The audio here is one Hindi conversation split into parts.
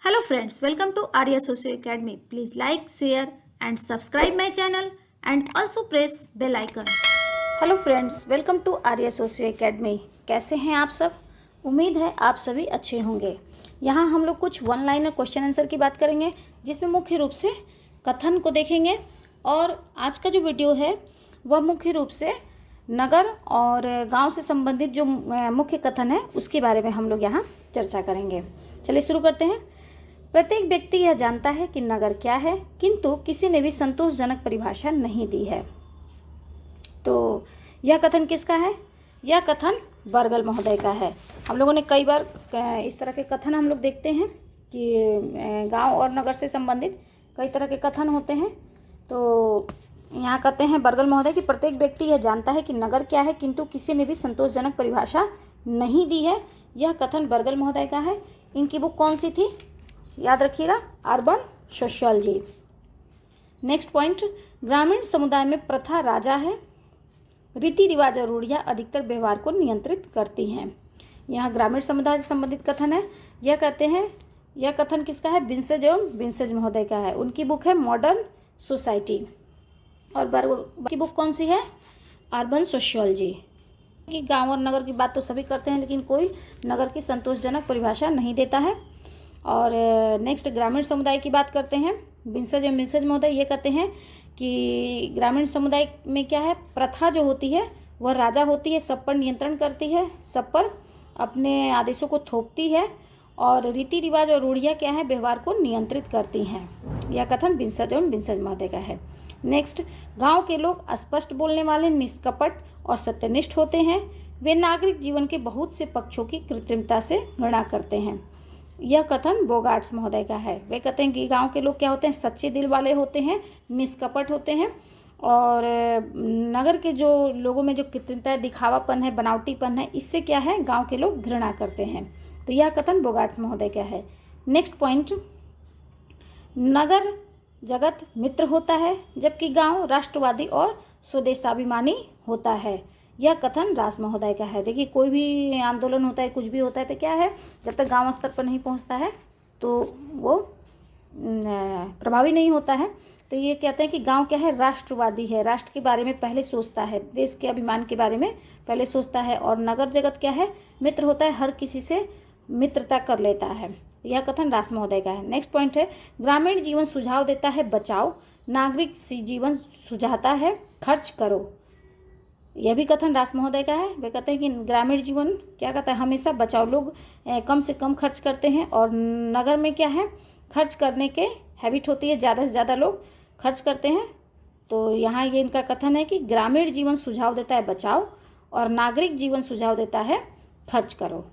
Hello friends, welcome to Arya Socio Academy. Please like, share and subscribe my channel and also press bell icon. Hello friends, welcome to Arya socio academy. कैसे हैं आप सब? उम्मीद है आप सभी अच्छे होंगे। यहाँ हम लोग कुछ वन लाइनर क्वेश्चन आंसर की बात करेंगे, जिसमें मुख्य रूप से कथन को देखेंगे। और आज का जो वीडियो है वह मुख्य रूप से नगर और गांव से संबंधित जो मुख्य कथन है उसके बारे में हम लोग यहाँ चर्चा करेंगे। चलिए शुरू करते हैं। प्रत्येक व्यक्ति यह जानता है कि नगर क्या है, किंतु किसी ने भी संतोषजनक परिभाषा नहीं दी है। तो यह कथन किसका है? यह कथन बर्गल महोदय का है। हम लोगों ने कई बार इस तरह के कथन हम लोग देखते हैं कि गांव और नगर से संबंधित कई तरह के कथन होते हैं। तो यहाँ कहते हैं बर्गल महोदय कि प्रत्येक व्यक्ति यह जानता है कि नगर क्या है, किंतु किसी ने भी संतोषजनक परिभाषा नहीं दी है। यह कथन बर्गल महोदय का है। इनकी बुक कौन सी थी? याद रखिएगा, अर्बन सोशियोलॉजी। नेक्स्ट पॉइंट, ग्रामीण समुदाय में प्रथा राजा है, रीति रिवाज और रूढ़ियाँ अधिकतर व्यवहार को नियंत्रित करती हैं। यहाँ ग्रामीण समुदाय से संबंधित कथन है। यह कहते हैं, यह कथन किसका है? विंसेज एवं विंसेज महोदय का है। उनकी बुक है मॉडर्न सोसाइटी। और बर्ग की बुक कौन सी है? Urban sociology. कि गांव और नगर की बात तो सभी करते हैं, लेकिन कोई नगर की संतोषजनक परिभाषा नहीं देता है। और नेक्स्ट ग्रामीण समुदाय की बात करते हैं। विंसेज एवं विंसेज महोदय ये कहते हैं कि ग्रामीण समुदाय में क्या है? प्रथा जो होती है वह राजा होती है, सब पर नियंत्रण करती है, सब पर अपने आदेशों को थोपती है, और रीति रिवाज और रूढ़ियाँ क्या है? व्यवहार को नियंत्रित करती हैं। यह कथन विंसेज एवं विंसेज महोदय का है। नेक्स्ट, गांव के लोग स्पष्ट बोलने वाले, निष्कपट और सत्यनिष्ठ होते हैं। वे नागरिक जीवन के बहुत से पक्षों की कृत्रिमता से घृणा करते हैं। यह कथन बोगार्ट्स महोदय का है। वे कहते हैं कि गांव के लोग क्या होते हैं? सच्चे दिल वाले होते हैं, निष्कपट होते हैं, और नगर के जो लोगों में जो कृत्रिमता है, दिखावापन है, बनावटीपन है, इससे क्या है? गांव के लोग घृणा करते हैं। तो यह कथन बोगार्ट्स महोदय का है। नेक्स्ट पॉइंट, नगर जगत मित्र होता है, जबकि गांव राष्ट्रवादी और स्वदेशाभिमानी होता है। यह कथन रास महोदय का है। देखिए, कोई भी आंदोलन होता है, कुछ भी होता है, तो क्या है? जब तक गांव स्तर पर नहीं पहुंचता है तो वो प्रभावी नहीं होता है। तो ये कहते हैं कि गांव क्या है? राष्ट्रवादी है, राष्ट्र के बारे में पहले सोचता है, देश के अभिमान के बारे में पहले सोचता है। और नगर जगत क्या है? मित्र होता है, हर किसी से मित्रता कर लेता है। यह कथन रास महोदय का है। नेक्स्ट पॉइंट है, ग्रामीण जीवन सुझाव देता है बचाओ, नागरिक जीवन सुझाता है खर्च करो। यह भी कथन रास महोदय का है। वे कहते हैं कि ग्रामीण जीवन क्या कहता है? हमेशा बचाओ, लोग कम से कम खर्च करते हैं, और नगर में क्या है? खर्च करने के हैबिट होती है, ज़्यादा से ज़्यादा लोग खर्च करते हैं। तो यहाँ ये इनका कथन है कि ग्रामीण जीवन सुझाव देता है बचाओ, और नागरिक जीवन सुझाव देता है खर्च करो।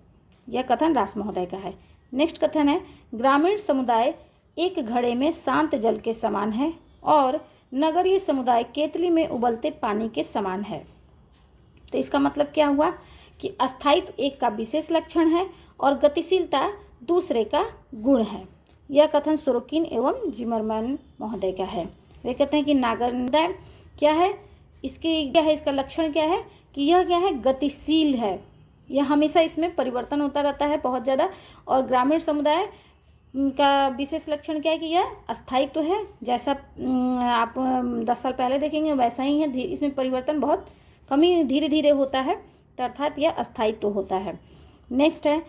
यह कथन रास महोदय का है। नेक्स्ट कथन है, ग्रामीण समुदाय एक घड़े में शांत जल के समान है, और नगरीय समुदाय केतली में उबलते पानी के समान है। तो इसका मतलब क्या हुआ? कि अस्थायित्व एक का विशेष लक्षण है और गतिशीलता दूसरे का गुण है। यह कथन सोरोकिन एवं जिमरमैन महोदय का है। वे कहते हैं कि नागर क्या है? इसका लक्षण क्या है? कि यह क्या है? गतिशील है, यह हमेशा इसमें परिवर्तन होता रहता है बहुत ज़्यादा। और ग्रामीण समुदाय का विशेष लक्षण क्या है? कि यह अस्थायित्व है, जैसा आप 10 साल पहले देखेंगे वैसा ही है। इसमें परिवर्तन बहुत कमी धीरे धीरे होता है, तो अर्थात यह अस्थायित्व होता है। नेक्स्ट है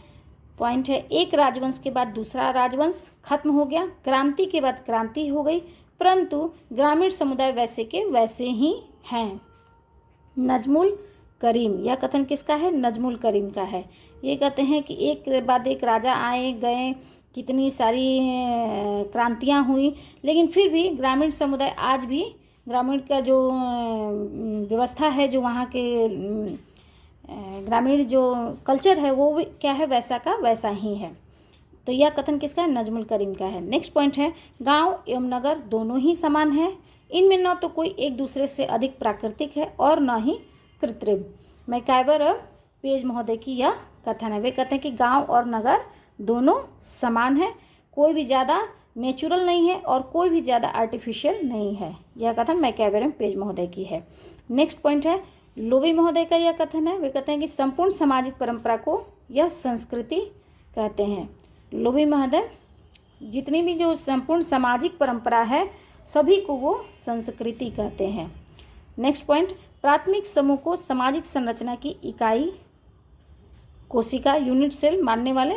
पॉइंट है, एक राजवंश के बाद दूसरा राजवंश खत्म हो गया, क्रांति के बाद क्रांति हो गई, परंतु ग्रामीण समुदाय वैसे के वैसे ही हैं। नजमुल करीम, यह कथन किसका है? नजमुल करीम का है। ये कहते हैं कि एक के बाद एक राजा आए गए, कितनी सारी क्रांतियाँ हुई, लेकिन फिर भी ग्रामीण समुदाय आज भी, ग्रामीण का जो व्यवस्था है, जो वहाँ के ग्रामीण जो कल्चर है, वो भी क्या है? वैसा का वैसा ही है। तो यह कथन किसका है? नजमुल करीम का है। नेक्स्ट पॉइंट है, गांव एवं नगर दोनों ही समान है, इनमें न तो कोई एक दूसरे से अधिक प्राकृतिक है और न ही कृत्रिम। मैकाइवर और पेज महोदय की यह कथन है। वे कहते हैं कि गांव और नगर दोनों समान है, कोई भी ज़्यादा नेचुरल नहीं है और कोई भी ज़्यादा आर्टिफिशियल नहीं है। यह कथन मैकाइवर और पेज महोदय की है। नेक्स्ट पॉइंट है, लोवी महोदय का यह कथन है। वे कहते हैं कि संपूर्ण सामाजिक परंपरा को यह संस्कृति कहते हैं। लोवी महोदय जितनी भी जो संपूर्ण सामाजिक परंपरा है सभी को वो संस्कृति कहते हैं। नेक्स्ट पॉइंट, प्राथमिक समूह को सामाजिक संरचना की इकाई कोशिका यूनिट सेल मानने वाले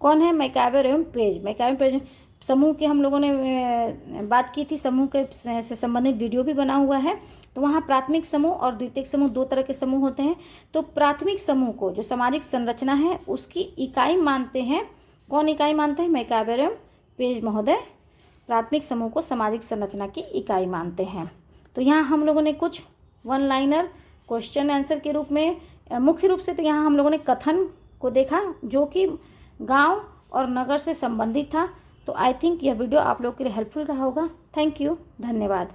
कौन है? मैकआवर एवं पेज। मैकआवर पेज समूह के हम लोगों ने बात की थी, समूह के से संबंधित वीडियो भी बना हुआ है। तो वहाँ प्राथमिक समूह और द्वितीयक समूह दो तरह के समूह होते हैं। तो प्राथमिक समूह को जो सामाजिक संरचना है उसकी इकाई मानते हैं। कौन इकाई मानते हैं? मैकआवर एवं पेज महोदय प्राथमिक समूह को सामाजिक संरचना की इकाई मानते हैं। तो यहाँ हम लोगों ने कुछ वन लाइनर क्वेश्चन आंसर के रूप में, मुख्य रूप से तो यहाँ हम लोगों ने कथन को देखा जो कि गांव और नगर से संबंधित था। तो आई थिंक यह वीडियो आप लोग के लिए हेल्पफुल रहा होगा। थैंक यू, धन्यवाद।